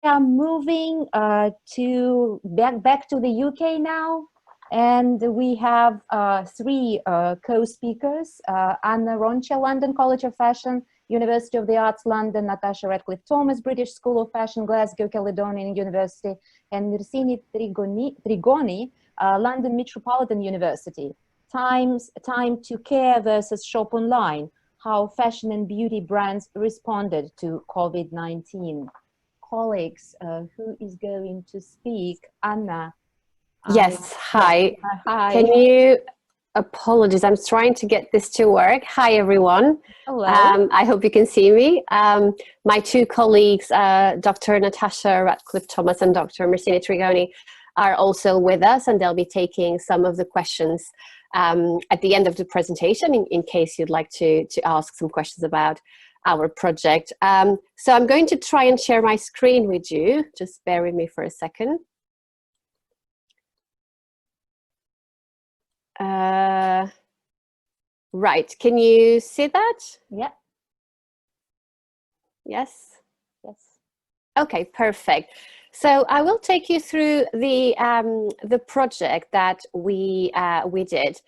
are moving to back to the UK now, and we have three co-speakers: Anna Roncha, London College of Fashion, University of the Arts, London; Natascha, Radclyffe-Thomas, British School of Fashion, Glasgow, Caledonian University; and Mirsini Trigoni, London Metropolitan University. Time to care versus shop online: how fashion and beauty brands responded to COVID-19. Colleagues, who is going to speak? Anna. Yes, hi. Hi. Can you, apologies, I'm trying to get this to work. Hi, everyone. Hello. I hope you can see me. My two colleagues, Dr. Natascha Radclyffe-Thomas and Dr. Mirsini Trigoni, are also with us, and they'll be taking some of the questions at the end of the presentation in case you'd like to ask some questions about our project. So I'm going to try and share my screen with you. Just bear with me for a second. Right, can you see that? Yeah. Yes? Yes. Okay, perfect. So I will take you through the project that we did.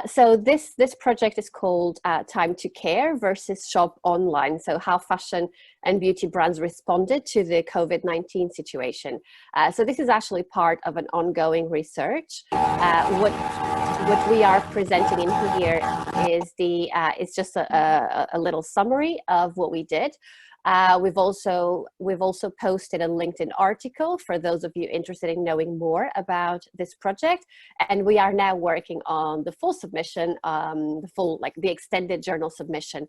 So this project is called Time to Care versus Shop Online. So how fashion and beauty brands responded to the COVID-19 situation. So this is actually part of an ongoing research. What we are presenting in here is it's just a little summary of what we did. We've also posted a LinkedIn article for those of you interested in knowing more about this project, and we are now working on the full submission, the extended journal submission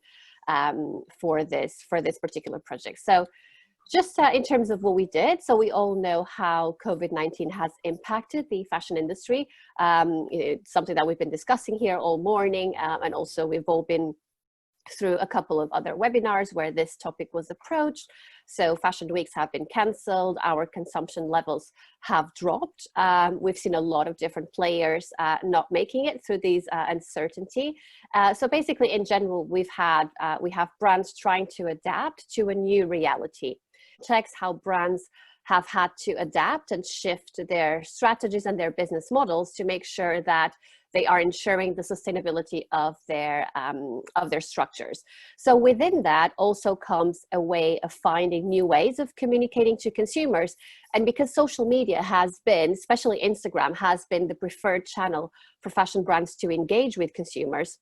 for this particular project. So just in terms of what we did, so we all know how COVID-19 has impacted the fashion industry. It's something that we've been discussing here all morning, and also we've all been through a couple of other webinars where this topic was approached. So fashion weeks have been cancelled, our consumption levels have dropped. We've seen a lot of different players not making it through these uncertainty. So basically in general, we have brands trying to adapt to a new reality. Checks how brands have had to adapt and shift their strategies and their business models to make sure that they are ensuring the sustainability of their structures. So within that also comes a way of finding new ways of communicating to consumers. And because social media has been, especially Instagram, has been the preferred channel for fashion brands to engage with consumers,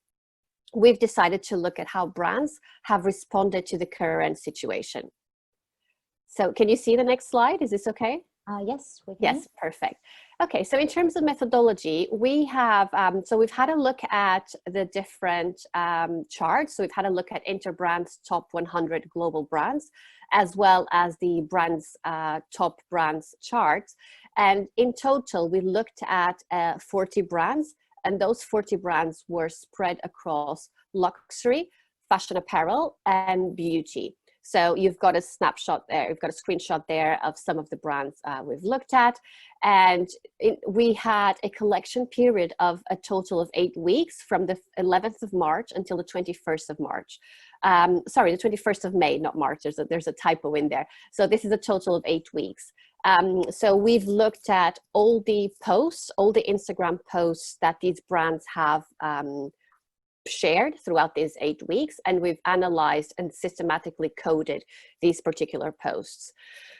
we've decided to look at how brands have responded to the current situation. So can you see the next slide? Is this okay? Yes, we can. Yes, perfect. Okay, so in terms of methodology, we have, so we've had a look at the different charts. So we've had a look at Interbrand's top 100 global brands, as well as the brands, top brands charts. And in total, we looked at 40 brands, and those 40 brands were spread across luxury, fashion apparel, and beauty. So you've got a snapshot there, you've got a screenshot there of some of the brands we've looked at. And we had a collection period of a total of 8 weeks from the 11th of March until the 21st of March. Sorry, the 21st of May, not March, there's a typo in there. So this is a total of 8 weeks. So we've looked at all the posts, all the Instagram posts that these brands have shared throughout these 8 weeks, and we've analyzed and systematically coded these particular posts.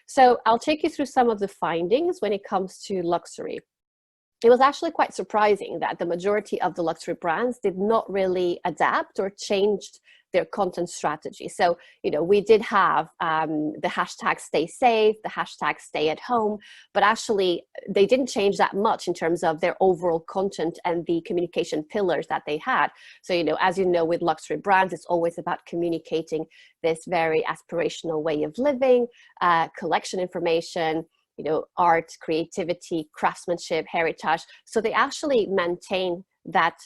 So I'll take you through some of the findings when it comes to luxury. It was actually quite surprising that the majority of the luxury brands did not really adapt or changed their content strategy. So, you know, we did have the hashtag stay safe, the hashtag stay at home, but actually they didn't change that much in terms of their overall content and the communication pillars that they had. So, you know, as you know, with luxury brands, it's always about communicating this very aspirational way of living, collection information, you know, art, creativity, craftsmanship, heritage. So they actually maintain that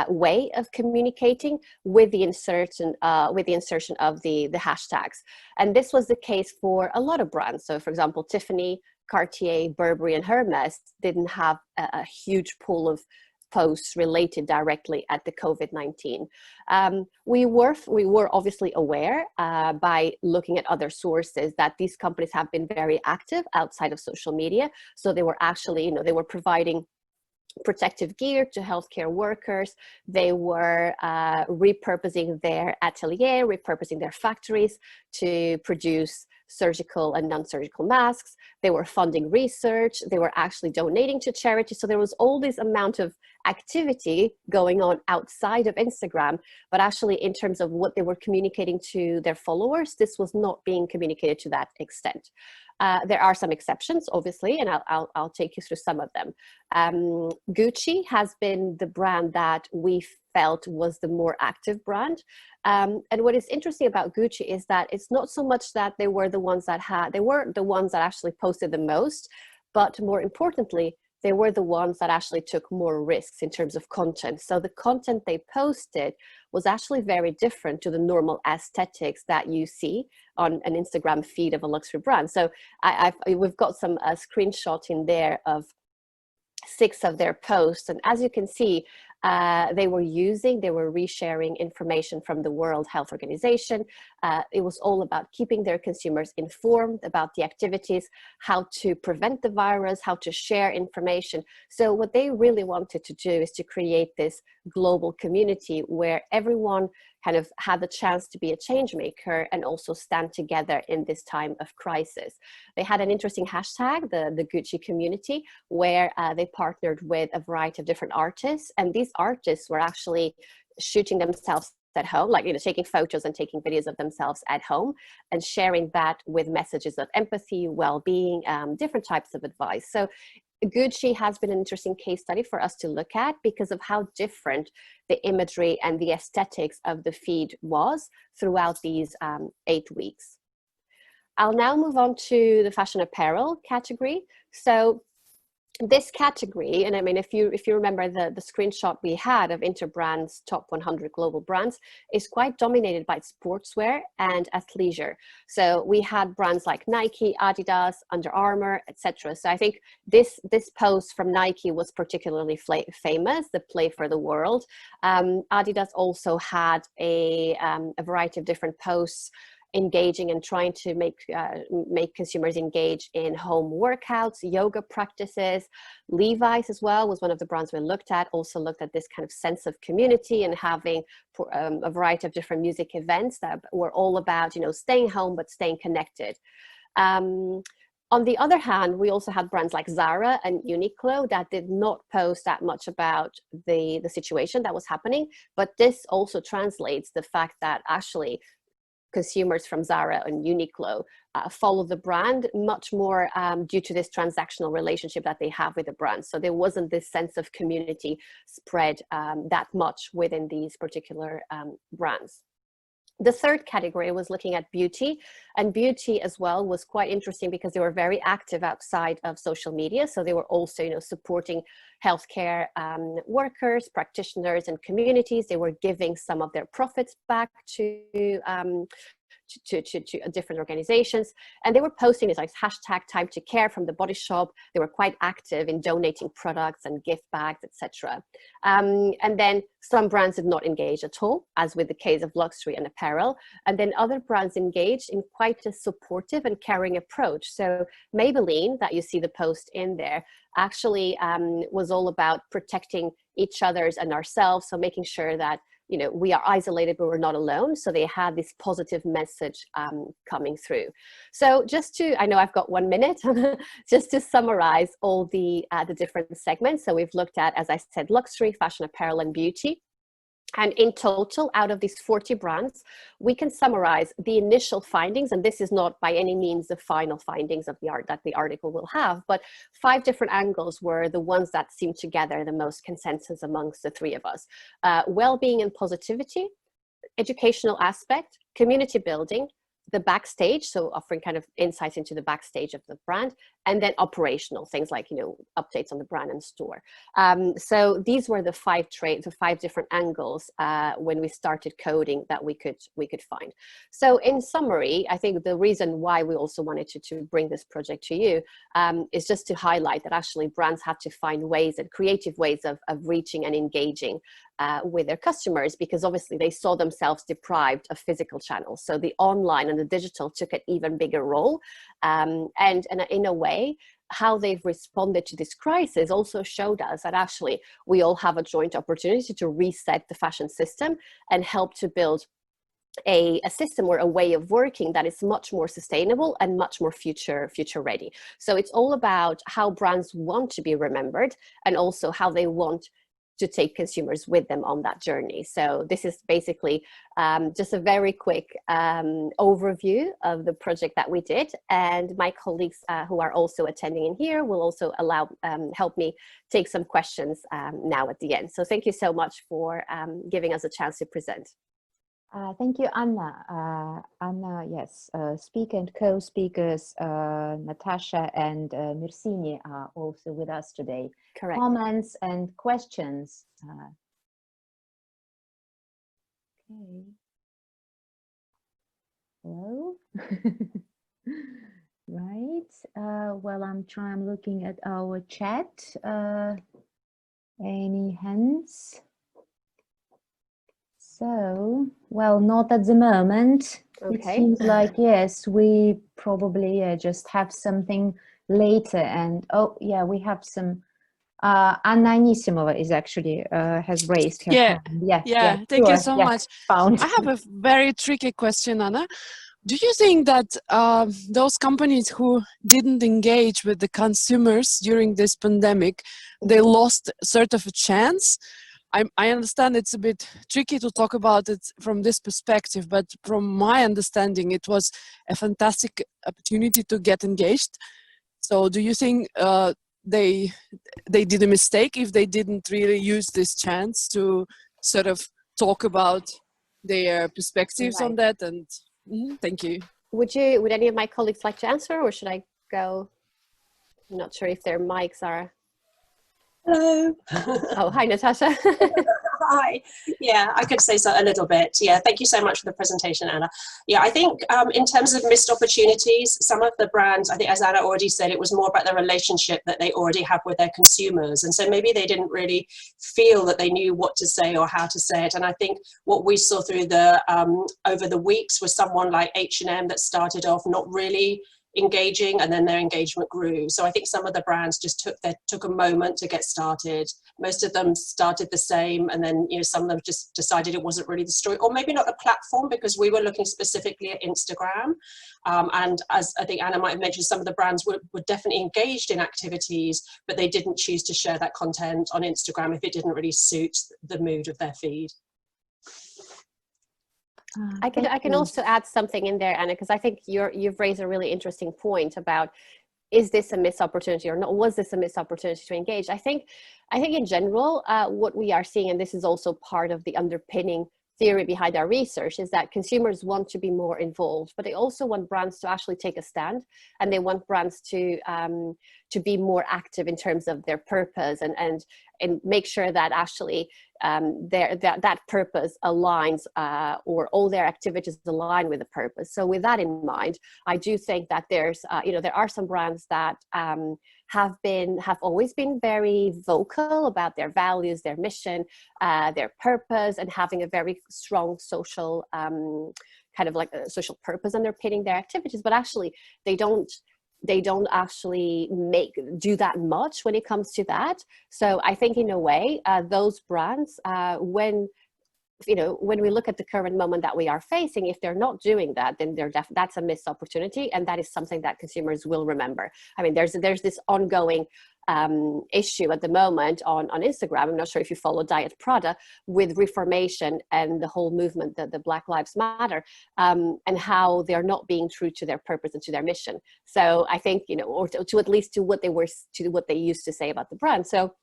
way of communicating with the insertion of the hashtags. And this was the case for a lot of brands. So for example, Tiffany, Cartier, Burberry, and Hermes didn't have a huge pool of posts related directly at the COVID-19. We were obviously aware by looking at other sources that these companies have been very active outside of social media. So they were actually, they were providing protective gear to healthcare workers. They were repurposing their atelier, repurposing their factories to produce surgical and non-surgical masks. They were funding research. They were actually donating to charity. So there was all this amount of activity going on outside of Instagram, but actually in terms of what they were communicating to their followers, this was not being communicated to that extent. There are some exceptions, obviously, and I'll take you through some of them. Gucci has been the brand that we felt was the more active brand. And what is interesting about Gucci is that it's not so much that they were the ones that actually posted the most, but more importantly, they were the ones that actually took more risks in terms of content. So the content they posted was actually very different to the normal aesthetics that you see on an Instagram feed of a luxury brand. So we've got some screenshot in there of 6 of their posts. And as you can see, they were resharing information from the World Health Organization. It was all about keeping their consumers informed about the activities, how to prevent the virus, how to share information. So what they really wanted to do is to create this global community where everyone kind of had the chance to be a change maker and also stand together in this time of crisis. They had an interesting hashtag, the Gucci community, where they partnered with a variety of different artists. And these artists were actually shooting themselves at home, like, taking photos and taking videos of themselves at home and sharing that with messages of empathy, well-being, different types of advice. So Gucci has been an interesting case study for us to look at because of how different the imagery and the aesthetics of the feed was throughout these 8 weeks. I'll now move on to the fashion apparel category. So this category, and I mean, if you remember the screenshot we had of Interbrand's top 100 global brands, is quite dominated by sportswear and athleisure. So we had brands like Nike, Adidas, Under Armour, etc. So I think this post from Nike was particularly famous, the Play for the World. Adidas also had a variety of different posts engaging and trying to make consumers engage in home workouts, yoga practices. Levi's as well was one of the brands we looked at, also looked at this kind of sense of community and having a variety of different music events that were all about, staying home but staying connected. On the other hand, we also had brands like Zara and Uniqlo that did not post that much about the situation that was happening, but this also translates the fact that actually consumers from Zara and Uniqlo follow the brand much more due to this transactional relationship that they have with the brand. So there wasn't this sense of community spread that much within these particular brands. The third category was looking at beauty, and beauty as well was quite interesting because they were very active outside of social media. So they were also, supporting healthcare workers, practitioners, and communities. They were giving some of their profits back to different organizations, and they were posting this like hashtag time to care from the Body Shop. They were quite active in donating products and gift bags, etc. And then some brands did not engage at all, as with the case of luxury and apparel, and then other brands engaged in quite a supportive and caring approach. So Maybelline, that you see the post in there, actually was all about protecting each other's and ourselves, so making sure that we are isolated, but we're not alone. So they had this positive message coming through. So I know I've got 1 minute, just to summarize all the different segments. So we've looked at, as I said, luxury, fashion, apparel, and beauty. And in total, out of these 40 brands, we can summarize the initial findings, and this is not by any means the final findings of that the article will have, but 5 different angles were the ones that seemed to gather the most consensus amongst the 3 of us. Well-being and positivity, educational aspect, community building, the backstage, so offering kind of insights into the backstage of the brand, and then operational things like, you know, updates on the brand and store. So these were the five different angles when we started coding that we could find. So in summary, I think the reason why we also wanted to bring this project to you is just to highlight that actually brands have to find ways and creative ways of reaching and engaging with their customers, because obviously they saw themselves deprived of physical channels. So the online and the digital took an even bigger role. And in a way, how they've responded to this crisis also showed us that actually we all have a joint opportunity to reset the fashion system and help to build a system or a way of working that is much more sustainable and much more future ready. So it's all about how brands want to be remembered, and also how they want to take consumers with them on that journey. So this is basically just a very quick overview of the project that we did, and my colleagues who are also attending in here will also help me take some questions now at the end. So thank you so much for giving us a chance to present. Thank you, Anna. Anna, yes, speaker and co-speakers, Natascha and Mirsini are also with us today. Correct. Comments and questions. Okay. Hello. Right. Well, I'm looking at our chat. Any hands? So, well, not at the moment. Okay. It seems like, yes, we probably just have something later. And oh, yeah, we have some. Anna Anisimova is actually has raised her hand. Yeah. Thank you so much. Found. I have a very tricky question, Anna. Do you think that those companies who didn't engage with the consumers during this pandemic, they lost sort of a chance? I understand it's a bit tricky to talk about it from this perspective, but from my understanding, it was a fantastic opportunity to get engaged. So do you think they did a mistake if they didn't really use this chance to sort of talk about their perspectives on that? And thank you. Would any of my colleagues like to answer, or should I go? I'm not sure if their mics are. Hello. Oh, hi, Natascha. Hi. Yeah, I could say so a little bit. Yeah, thank you so much for the presentation, Anna. Yeah, I think in terms of missed opportunities, some of the brands, I think as Anna already said, it was more about the relationship that they already have with their consumers. And so maybe they didn't really feel that they knew what to say or how to say it. And I think what we saw through the over the weeks was someone like H&M that started off not really engaging, and then their engagement grew. So I think some of the brands just took a moment to get started. Most of them started the same, and then some of them just decided it wasn't really the story, or maybe not the platform, because we were looking specifically at Instagram. And as I think Anna might have mentioned, some of the brands were definitely engaged in activities, but they didn't choose to share that content on Instagram if it didn't really suit the mood of their feed. I can also add something in there, Anna, because I think you've raised a really interesting point about, is this a missed opportunity or not? Was this a missed opportunity to engage? I think in general, what we are seeing, and this is also part of the underpinning theory behind our research, is that consumers want to be more involved, but they also want brands to actually take a stand, and they want brands to be more active in terms of their purpose, and make sure that actually that purpose aligns, or all their activities align with the purpose. So with that in mind, I do think that there are some brands that have always been very vocal about their values, their mission, their purpose, and having a very strong social kind of like a social purpose underpinning their activities, but actually they don't actually do that much when it comes to that. So I think in a way, those brands, when we look at the current moment that we are facing, if they're not doing that, then that's a missed opportunity, and that is something that consumers will remember. I mean, there's this ongoing issue at the moment on Instagram. I'm not sure if you follow Diet Prada, with reformation and the whole movement, the Black Lives Matter, and how they're not being true to their purpose and to their mission. So I think, or to at least to what they used to say about the brand. So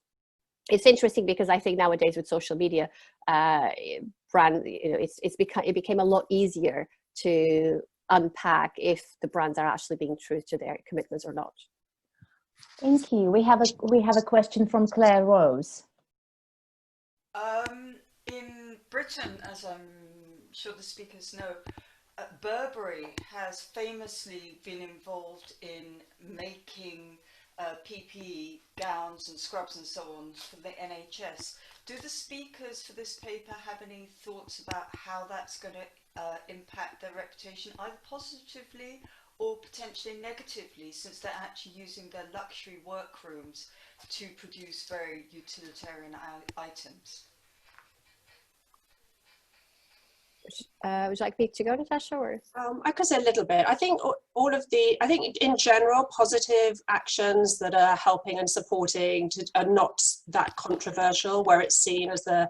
it's interesting, because I think nowadays with social media, it became a lot easier to unpack if the brands are actually being true to their commitments or not. Thank you. We have a question from Claire Rose. In Britain, as I'm sure the speakers know, Burberry has famously been involved in making PPE, gowns and scrubs and so on for the NHS. Do the speakers for this paper have any thoughts about how that's going to impact their reputation, either positively or potentially negatively, since they're actually using their luxury workrooms to produce very utilitarian items? Would you like me to go, Natascha? Or? I could say a little bit. I think I think in general, positive actions that are helping and supporting are not that controversial, where it's seen as a,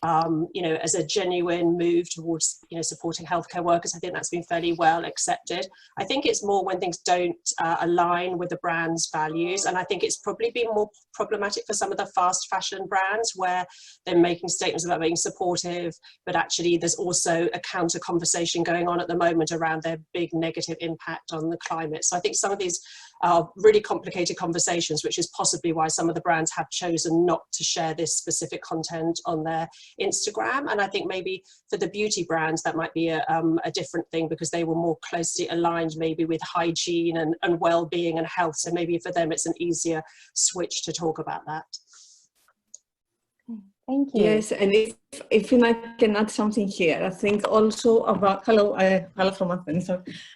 as a genuine move towards, supporting healthcare workers. I think that's been fairly well accepted. I think it's more when things don't align with the brand's values. And I think it's probably been more problematic for some of the fast fashion brands, where they're making statements about being supportive, but actually there's also a counter conversation going on at the moment around their big negative impact on the climate. So I think some of these are really complicated conversations, which is possibly why some of the brands have chosen not to share this specific content on their Instagram. And I think maybe for the beauty brands, that might be a different thing, because they were more closely aligned maybe with hygiene and well-being and health. So maybe for them, it's an easier switch to talk about that. Thank you. Yes, and if I can add something here, I think also about, hello from Athens,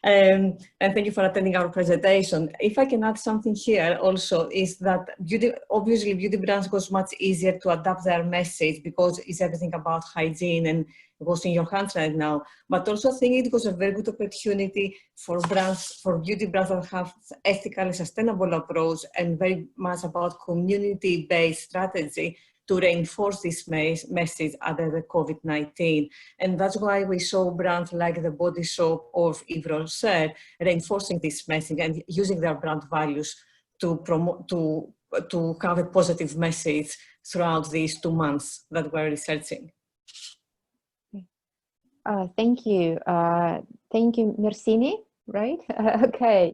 and thank you for attending our presentation. If I can add something here also, is that obviously beauty brands was much easier to adapt their message, because it's everything about hygiene and was in your hands right now. But also I think it was a very good opportunity for beauty brands that have ethical and sustainable approach and very much about community-based strategy to reinforce this message under the COVID-19. And that's why we saw brands like The Body Shop or Yves Rocher reinforcing this message and using their brand values to promote, to have a positive message throughout these 2 months that we're researching. Thank you. Thank you, Mirsini, right? Okay.